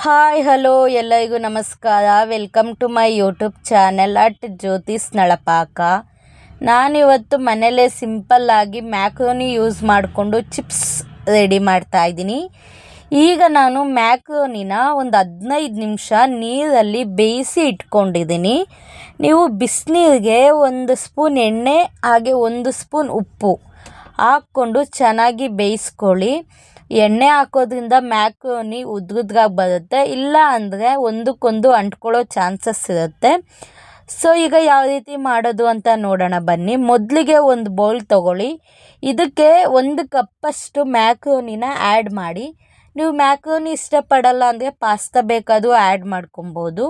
Hi hello ಎಲ್ಲರಿಗೂ ನಮಸ್ಕಾರ. Welcome to my YouTube channel at Jyothi's Nalapaka. ನಾನಿವತ್ತು ಮನೇಲೇ ಸಿಂಪಲ್ಲಾಗಿ ಮ್ಯಾಕ್ರೋನಿ ಯೂಸ್ ಮಾಡಿಕೊಂಡು ಚಿಪ್ಸ್ ರೆಡಿ ಮಾಡ್ತಾಯಿದ್ದೀನಿ. ಈಗ ನಾನು ಮ್ಯಾಕ್ರೋನಿನ ಒಂದು 15 ನಿಮಿಷ ನೀರಲ್ಲಿ ಬೇಯಿಸಿ ಇಟ್ಕೊಂಡಿದ್ದೀನಿ. ನೀವು ಬಿಸಿನೀರಿಗೆ 1 ಸ್ಪೂನ್ ಎಣ್ಣೆ ಹಾಗೆ 1 ಸ್ಪೂನ್ ಉಪ್ಪು ಹಾಕ್ಕೊಂಡು ಚೆನ್ನಾಗಿ ಬೇಯಿಸ್ಕೊಳ್ಳಿ. ಎಣ್ಣೆ ಹಾಕೋದ್ರಿಂದ ಮ್ಯಾಕ್ರೋನಿ ಉದ್ರಾಗಿ ಬರುತ್ತೆ, ಇಲ್ಲ ಅಂದರೆ ಒಂದಕ್ಕೊಂದು ಅಂಟ್ಕೊಳ್ಳೋ ಚಾನ್ಸಸ್ ಇರುತ್ತೆ. ಸೊ ಈಗ ಯಾವ ರೀತಿ ಮಾಡೋದು ಅಂತ ನೋಡೋಣ ಬನ್ನಿ. ಮೊದಲಿಗೆ ಒಂದು ಬೌಲ್ ತೊಗೊಳ್ಳಿ. ಇದಕ್ಕೆ 1 ಕಪ್ಪಷ್ಟು ಮ್ಯಾಕ್ರೋನಿನ ಆ್ಯಡ್ ಮಾಡಿ. ನೀವು ಮ್ಯಾಕ್ರೋನಿ ಇಷ್ಟಪಡಲ್ಲ ಅಂದರೆ ಪಾಸ್ತಾ ಬೇಕಾದರೂ ಆ್ಯಡ್ ಮಾಡ್ಕೊಬೋದು.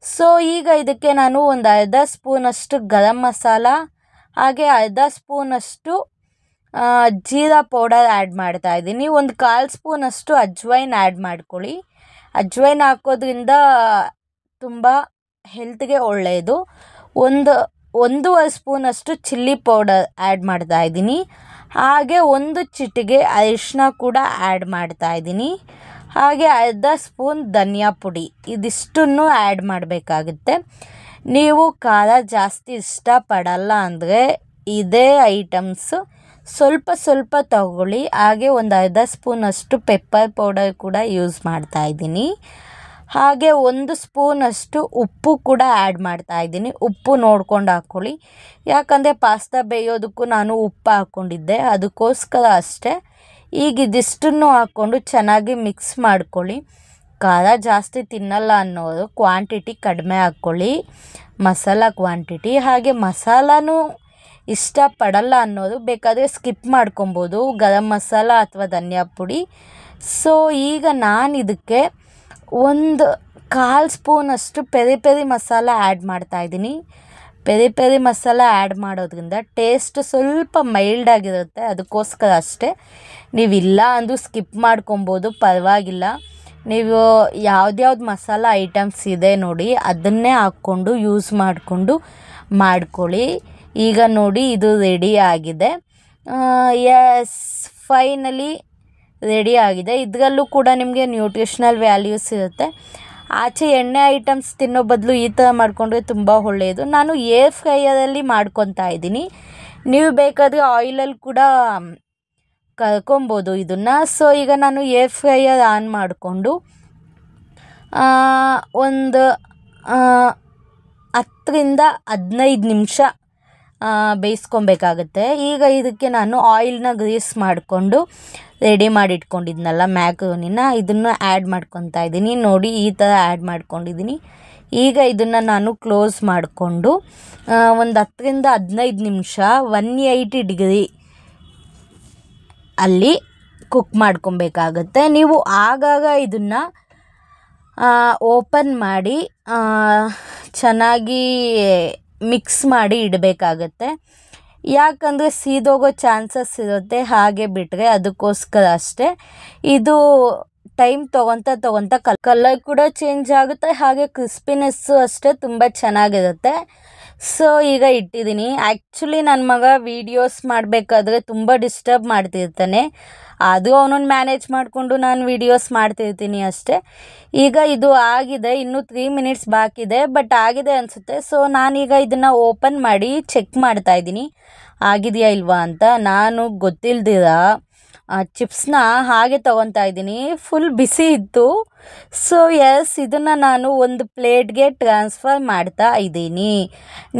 ಸೊ ಈಗ ಇದಕ್ಕೆ ನಾನು ಒಂದು ಅರ್ಧ ಸ್ಪೂನಷ್ಟು ಗರಂ ಮಸಾಲ ಹಾಗೆ ಅರ್ಧ ಸ್ಪೂನಷ್ಟು ಜೀರಾ ಪೌಡರ್ ಆ್ಯಡ್ ಮಾಡ್ತಾಯಿದ್ದೀನಿ. ಒಂದು 1/4 ಸ್ಪೂನಷ್ಟು ಅಜ್ವೈನ್ ಆ್ಯಡ್ ಮಾಡ್ಕೊಳ್ಳಿ. ಅಜ್ವೈನ್ ಹಾಕೋದ್ರಿಂದ ತುಂಬ ಹೆಲ್ತ್ಗೆ ಒಳ್ಳೆಯದು. 1.5 ಸ್ಪೂನಷ್ಟು ಚಿಲ್ಲಿ ಪೌಡರ್ ಆ್ಯಡ್ ಮಾಡ್ತಾಯಿದ್ದೀನಿ. ಹಾಗೆ 1 ಚಿಟಿಕೆ ಅರಿಶಿನ ಕೂಡ ಆ್ಯಡ್ ಮಾಡ್ತಾಯಿದ್ದೀನಿ. ಹಾಗೆ ಅರ್ಧ ಸ್ಪೂನ್ ಧನಿಯಾ ಪುಡಿ, ಇದಿಷ್ಟನ್ನು ಆ್ಯಡ್ ಮಾಡಬೇಕಾಗುತ್ತೆ. ನೀವು ಖಾರ ಜಾಸ್ತಿ ಇಷ್ಟಪಡಲ್ಲ ಅಂದರೆ ಇದೇ ಐಟಮ್ಸು ಸ್ವಲ್ಪ ತಗೊಳ್ಳಿ. ಹಾಗೆ ಒಂದು ಅರ್ಧ ಸ್ಪೂನಷ್ಟು ಪೆಪ್ಪರ್ ಪೌಡರ್ ಕೂಡ ಯೂಸ್ ಮಾಡ್ತಾಯಿದ್ದೀನಿ. ಹಾಗೆ 1 ಸ್ಪೂನಷ್ಟು ಉಪ್ಪು ಕೂಡ ಆ್ಯಡ್ ಮಾಡ್ತಾಯಿದ್ದೀನಿ. ಉಪ್ಪು ನೋಡ್ಕೊಂಡು ಹಾಕ್ಕೊಳ್ಳಿ, ಯಾಕಂದರೆ ಪಾಸ್ತಾ ಬೇಯೋದಕ್ಕೂ ನಾನು ಉಪ್ಪು ಹಾಕ್ಕೊಂಡಿದ್ದೆ, ಅದಕ್ಕೋಸ್ಕರ ಅಷ್ಟೇ. ಈಗ ಇದಿಷ್ಟನ್ನು ಹಾಕ್ಕೊಂಡು ಚೆನ್ನಾಗಿ ಮಿಕ್ಸ್ ಮಾಡ್ಕೊಳ್ಳಿ. ಖಾರ ಜಾಸ್ತಿ ತಿನ್ನಲ್ಲ ಅನ್ನೋರು ಕ್ವಾಂಟಿಟಿ ಕಡಿಮೆ ಹಾಕ್ಕೊಳ್ಳಿ, ಮಸಾಲ ಕ್ವಾಂಟಿಟಿ. ಹಾಗೆ ಮಸಾಲನೂ ಇಷ್ಟಪಡಲ್ಲ ಅನ್ನೋದು ಬೇಕಾದರೆ ಸ್ಕಿಪ್ ಮಾಡ್ಕೊಬೋದು, ಗರಂ ಮಸಾಲ ಅಥವಾ ಧನಿಯಾ ಪುಡಿ. ಸೊ ಈಗ ನಾನು ಇದಕ್ಕೆ 1/4 ಸ್ಪೂನಷ್ಟು ಪೆರಿ ಪೆರಿ ಮಸಾಲ ಆ್ಯಡ್ ಮಾಡ್ತಾಯಿದ್ದೀನಿ. ಪೆರಿ ಪೆರಿ ಮಸಾಲ ಆ್ಯಡ್ ಮಾಡೋದ್ರಿಂದ ಟೇಸ್ಟ್ ಸ್ವಲ್ಪ ಮೈಲ್ಡಾಗಿರುತ್ತೆ, ಅದಕ್ಕೋಸ್ಕರ ಅಷ್ಟೇ. ನೀವಿಲ್ಲ ಅಂದರೂ ಸ್ಕಿಪ್ ಮಾಡ್ಕೊಬೋದು, ಪರವಾಗಿಲ್ಲ. ನೀವು ಯಾವ್ದ್ಯಾವ್ದು ಮಸಾಲ ಐಟಮ್ಸ್ ಇದೆ ನೋಡಿ ಅದನ್ನೇ ಹಾಕ್ಕೊಂಡು ಯೂಸ್ ಮಾಡಿಕೊಂಡು ಮಾಡ್ಕೊಳ್ಳಿ. ಈಗ ನೋಡಿ ಇದು ರೆಡಿ ಆಗಿದೆ. ಎಸ್, ಫೈನಲಿ ರೆಡಿ ಆಗಿದೆ. ಇದರಲ್ಲೂ ಕೂಡ ನಿಮಗೆ ನ್ಯೂಟ್ರಿಷನಲ್ ವ್ಯಾಲ್ಯೂಸ್ ಇರುತ್ತೆ. ಆಚೆ ಎಣ್ಣೆ ಐಟಮ್ಸ್ ತಿನ್ನೋ ಬದಲು ಈ ಥರ ಮಾಡಿಕೊಂಡ್ರೆ ತುಂಬ ಒಳ್ಳೆಯದು. ನಾನು ಏರ್ ಫ್ರೈಯರಲ್ಲಿ ಮಾಡ್ಕೊತಾ ಇದ್ದೀನಿ, ನೀವು ಬೇಕಾದರೆ ಆಯಿಲಲ್ಲಿ ಕೂಡ ಕರ್ಕೊಬೋದು ಇದನ್ನು. ಸೊ ಈಗ ನಾನು ಏರ್ ಫ್ರೈಯರ್ ಆನ್ ಮಾಡಿಕೊಂಡು ಒಂದು 10ರಿಂದ 15 ನಿಮಿಷ ಬೇಯಿಸ್ಕೊಬೇಕಾಗತ್ತೆ. ಈಗ ಇದಕ್ಕೆ ನಾನು ಆಯಿಲ್ನ ಗ್ರೀಸ್ ಮಾಡಿಕೊಂಡು ರೆಡಿ ಮಾಡಿ ಇಟ್ಕೊಂಡಿದ್ನಲ್ಲ ಮ್ಯಾಕ್ರೋನಿನ, ಇದನ್ನು ಆ್ಯಡ್ ಮಾಡ್ಕೊತಾ ಇದ್ದೀನಿ. ನೋಡಿ ಈ ಥರ ಆ್ಯಡ್ ಮಾಡ್ಕೊಂಡಿದ್ದೀನಿ. ಈಗ ಇದನ್ನು ನಾನು ಕ್ಲೋಸ್ ಮಾಡಿಕೊಂಡು ಒಂದು 10ರಿಂದ 15 ನಿಮಿಷ 180 ಡಿಗ್ರಿ ಅಲ್ಲಿ ಕುಕ್ ಮಾಡ್ಕೊಬೇಕಾಗತ್ತೆ. ನೀವು ಆಗಾಗ ಇದನ್ನು ಓಪನ್ ಮಾಡಿ ಚೆನ್ನಾಗಿ ಮಿಕ್ಸ್ ಮಾಡಿ ಇಡಬೇಕಾಗತ್ತೆ, ಯಾಕಂದರೆ ಸೀದೋಗೋ ಚಾನ್ಸಸ್ ಇರುತ್ತೆ ಹಾಗೆ ಬಿಟ್ಟರೆ, ಅದಕ್ಕೋಸ್ಕರ ಅಷ್ಟೇ. ಇದು ಟೈಮ್ ತೊಗೊತ ಕಲರ್ ಕೂಡ ಚೇಂಜ್ ಆಗುತ್ತೆ, ಹಾಗೆ ಕ್ರಿಸ್ಪಿನೆಸ್ಸು ಅಷ್ಟೇ ತುಂಬ ಚೆನ್ನಾಗಿರುತ್ತೆ. ಸೊ ಈಗ ಇಟ್ಟಿದ್ದೀನಿ. ಆ್ಯಕ್ಚುಲಿ ನನ್ನ ಮಗ ವೀಡಿಯೋಸ್ ಮಾಡಬೇಕಾದ್ರೆ ತುಂಬ ಡಿಸ್ಟರ್ಬ್ ಮಾಡ್ತಿರ್ತಾನೆ, ಅದು ಅವನನ್ನು ಮ್ಯಾನೇಜ್ ಮಾಡಿಕೊಂಡು ನಾನು ವೀಡಿಯೋಸ್ ಮಾಡ್ತಿರ್ತೀನಿ ಅಷ್ಟೇ. ಈಗ ಇದು ಆಗಿದೆ, ಇನ್ನೂ 3 ಮಿನಿಟ್ಸ್ ಬಾಕಿ ಇದೆ, ಬಟ್ ಆಗಿದೆ ಅನಿಸುತ್ತೆ. ಸೊ ನಾನೀಗ ಇದನ್ನು ಓಪನ್ ಮಾಡಿ ಚೆಕ್ ಮಾಡ್ತಾಯಿದ್ದೀನಿ ಆಗಿದೆಯಾ ಇಲ್ವಾ ಅಂತ. ನಾನು ಗೊತ್ತಿಲ್ದಿರ ಚಿಪ್ಸ್ನ ಹಾಗೆ ತೊಗೊತಾ ಇದ್ದೀನಿ, ಫುಲ್ ಬಿಸಿ ಇತ್ತು. ಸೊ ಎಸ್, ಇದನ್ನು ನಾನು ಒಂದು ಪ್ಲೇಟ್ಗೆ ಟ್ರಾನ್ಸ್ಫರ್ ಮಾಡ್ತಾ ಇದ್ದೀನಿ.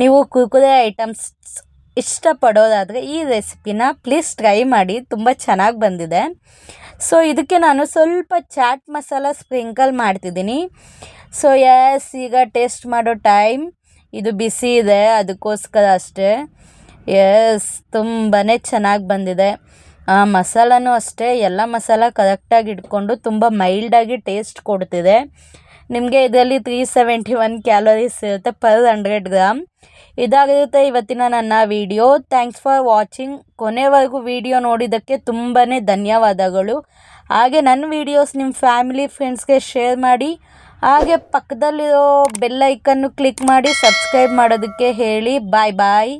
ನೀವು ಕುರ್ಕುರೆ ಐಟಮ್ಸ್ ಇಷ್ಟಪಡೋದಾದರೆ ಈ ರೆಸಿಪಿನ ಪ್ಲೀಸ್ ಟ್ರೈ ಮಾಡಿ, ತುಂಬ ಚೆನ್ನಾಗಿ ಬಂದಿದೆ. ಸೊ ಇದಕ್ಕೆ ನಾನು ಸ್ವಲ್ಪ ಚಾಟ್ ಮಸಾಲ ಸ್ಪ್ರಿಂಕಲ್ ಮಾಡ್ತಿದ್ದೀನಿ. ಸೊ ಎಸ್, ಈಗ ಟೇಸ್ಟ್ ಮಾಡೋ ಟೈಮ್. ಇದು ಬಿಸಿ ಇದೆ ಅದಕ್ಕೋಸ್ಕರ ಅಷ್ಟೇ. ಎಸ್, ತುಂಬಾ ಚೆನ್ನಾಗಿ ಬಂದಿದೆ. ಮಸಾಲನೂ ಅಷ್ಟೇ, ಎಲ್ಲ ಮಸಾಲ ಕರೆಕ್ಟಾಗಿ ಇಟ್ಕೊಂಡು ತುಂಬ ಮೈಲ್ಡಾಗಿ ಟೇಸ್ಟ್ ಕೊಡ್ತಿದೆ. ನಿಮಗೆ ಇದರಲ್ಲಿ 371 ಕ್ಯಾಲೋರೀಸ್ ಇರುತ್ತೆ per 100 ಗ್ರಾಮ್. ಇದಾಗಿರುತ್ತೆ ಇವತ್ತಿನ ನನ್ನ ವಿಡಿಯೋ. Thanks for watching. ಕೊನೆವರೆಗೂ ವಿಡಿಯೋ ನೋಡಿದ್ದಕ್ಕೆ ತುಂಬಾ ಧನ್ಯವಾದಗಳು. ಹಾಗೆ ನನ್ನ ವೀಡಿಯೋಸ್ ನಿಮ್ಮ ಫ್ಯಾಮಿಲಿ ಫ್ರೆಂಡ್ಸ್ಗೆ ಶೇರ್ ಮಾಡಿ. ಹಾಗೆ ಪಕ್ಕದಲ್ಲಿರೋ ಬೆಲ್ ಐಕನ್ನು ಕ್ಲಿಕ್ ಮಾಡಿ ಸಬ್ಸ್ಕ್ರೈಬ್ ಮಾಡೋದಕ್ಕೆ ಹೇಳಿ. ಬಾಯ್ ಬಾಯ್.